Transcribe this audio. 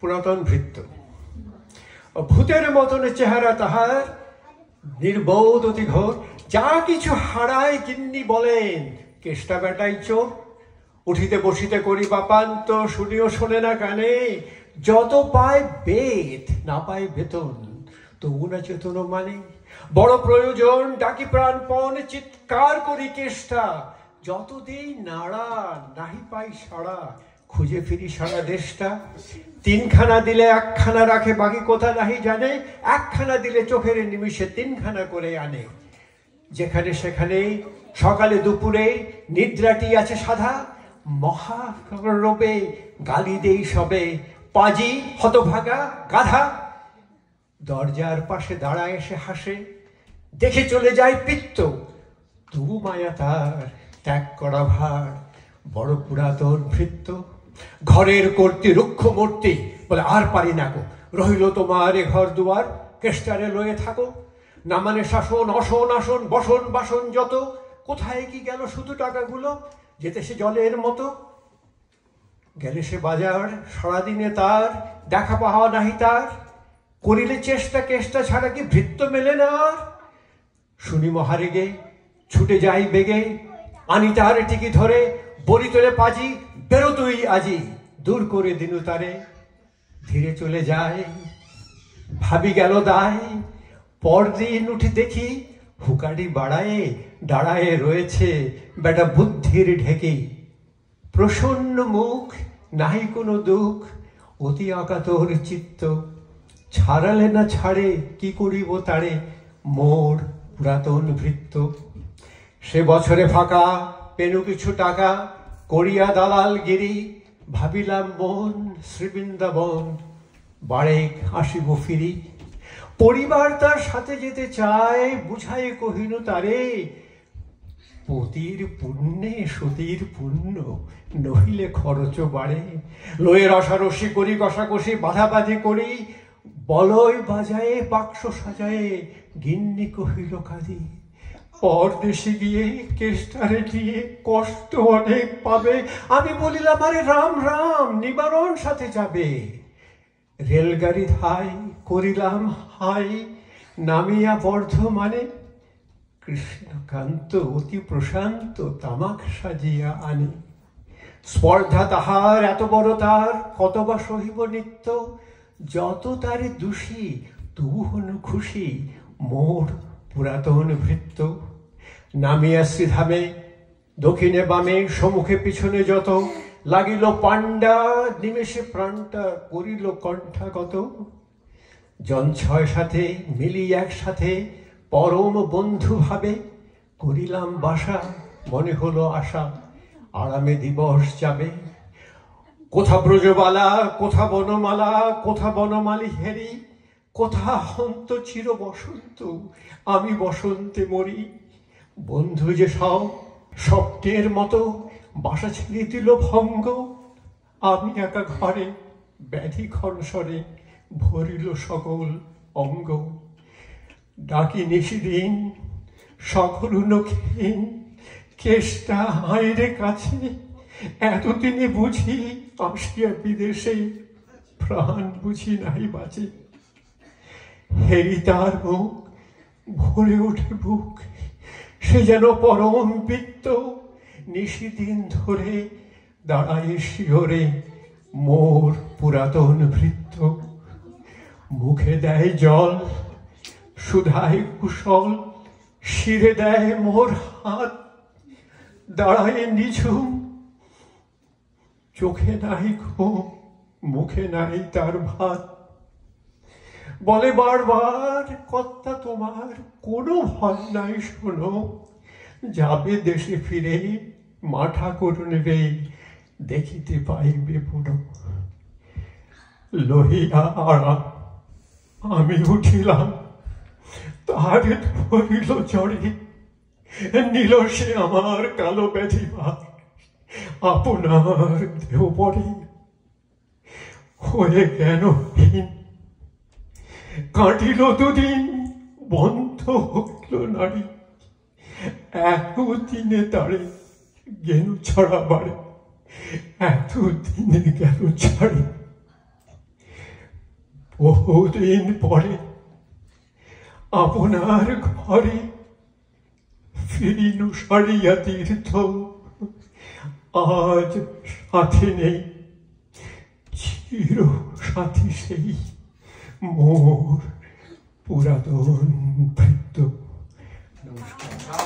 পুরাতন ভৃত্য। ভূতের মতন চেহারা তাহার, নির্বোধ অতি ঘোর। যা কিছু হারায় গিন্নি বলেন, কেষ্টা বেটাই চোর। উঠিতে বসিতে করি বাপান্ত, শুনিও শোনে না কানে। যত পায় বেদ, না পায় বেতন, তবু না চেতন মানে। বড় প্রয়োজন ডাকি প্রাণপণ, চিৎকার করি কেষ্টা। যতদিন নাড়া নাহি পাই সাড়া, খুঁজে ফিরি সারা দেশটা। তিনখানা দিলে একখানা রাখে, বাকি কোথা নাহি জানে। একখানা দিলে চোখের নিমিষে তিনখানা করে আনে। যেখানে সেখানে সকালে দুপুরে নিদ্রাটি আছে সাধা। মহারবে গালি দেই সবে, পাজি হতভাগা গাধা। দরজার পাশে দাঁড়ায় এসে হাসে, দেখে চলে যায় পিত্ত। তবু মায়া তার ত্যাগ করা ভার, বড় পুরাতন ভৃত্য। ঘরের কর্তী রুক্ষ মূর্তি, বলে আর পারি না গো। রহিল তোমার এ ঘর দুয়ার, কেষ্টারে লয়ে থাকো। না মানে শাসন, অসন আসন, বসন বাসন যত। কোথায় কি গেল শুধু টাকাগুলো, যেতে সে জলের মতো। গেলে সে বাজার, সারাদিনে তার দেখা পাওয়া নাহি তার। করিলে চেষ্টা কেষ্টা ছাড়া কি ভৃত্য মেলে না আর। শুনি মহারেগে, ছুটে যাই বেগে, আনি তার টিকি ধরে। বলি তোলে পাজি, বেরো তুই আজি, দূর করে দিনু তারে। ধীরে চলে যায়, ভাবি গেল দায়। পরদিন উঠে দেখি, হুকাড়ি বাড়ায়ে দাঁড়ায়ে রয়েছে বেটা বুদ্ধির ঢেকে। প্রসন্ন মুখ, নাহি কোনো দুঃখ, অতি অকাতর চিত্ত। ছাড়ালে না ছাড়ে, কি করিব তারে, মোর পুরাতন ভৃত্য। সে বছরে ফাঁকা পেনু কিছু টাকা, করিয়া দালাল গিরি। ভাবিলাম মন শ্রীবৃন্দাবন, বারেক আসিব ফিরি। পরিবার তার সাথে যেতে চায়, বুঝায় কহিনু তারে। পতির পুণ্যে সতীর পুণ্য, নহিলে খরচ বাড়ে। লয়ে রসারসি করি, কষাকষি বাধাবাধি করি। বলয় বাজায়ে বাক্স সাজায়ে, গিন্নি কহিল কাঁদি। পরদেশে গিয়ে কেষ্টারে দিয়ে কষ্ট অনেক পাবে। আমি বলিলাম আরে রাম রাম, নিবারণ সাথে যাবে। রেলগাড়ি ধাই করিলাম হাই, নামিয়া বর্ধমানে। কৃষ্ণকান্ত অতি প্রশান্ত, তামাক সাজিয়া আনি। স্পর্ধা তাহার এত বড় তার, কতবা সহিব নিত্য। যত তারে দোষী, তবু হনু খুশি, মোর পুরাতন ভৃত্য। নামিয়া শ্রীধামে, দক্ষিণে বামে, সম্মুখে পিছনে যত। লাগিল পাণ্ডা, নিমেষে প্রাণটা করিল কণ্ঠাগত। জন ছয় সাথে মিলি একসাথে, পরম বন্ধু ভাবে। করিলাম বাসা, মনে হলো আশা, আরামে দিবস যাবে। কোথা ব্রজবালা, কোথা বনমালা, কোথা বনমালী হেরি। কোথা হন্ত চির বসন্ত, আমি বসন্তে মরি। বন্ধু যে সব স্বপ্নের মতো, বাসা ছেড়ে দিল ভঙ্গ। আমি একা ঘরে, ব্যাধি খনসরে, ভরিল সকল অঙ্গ। ডাকি নিশিদিন, সকল নখিন, কেষ্টা হায়রে কাছে। এতদিনে বুঝি, আসিয়া বিদেশে, প্রাণ বুঝি নাই বাঁচে। হেরি তার মুখ, ভরে ওঠে বুক, সে যেন পরম পিত্ত। নিশিদিন ধরে দাঁড়ায় শিহরে, মোর পুরাতন ভৃত্য। মুখে দেয় জল, সুধায় কুশল, শিরে দেয় মোর হাত। দাঁড়ায় নিঝুম, চোখে নাই ঘুম, মুখে নাই তার ভাত। বলে বারবার, কর্তা তোমার কোনো ভয় নাই শোনো। যাবে দেশে ফিরে, মা ঠাকুরুন রে, দেখিতে পাইবে পুরো। লহিয়া আরাম আমি উঠিলাম, তাহারে ধরিল চড়ে। নিল সে আমার কালো ব্যাধি ভার, আপনার দেহ পড়ে। হয়ে কেন হীন, কাটিল দুদিন, বন্ধ হইল নারী। এতদিনে তারে গেল ছাড়া বাড়ে, এতদিনে গেল ছাড়ে। বহুদিন পরে আপনার ঘরে ফিরিনু সারিয়া তীর্থ, আজ সাথে নেই চির সাথী সেই মোর পুরাতন ভৃত্য। নমস্কার।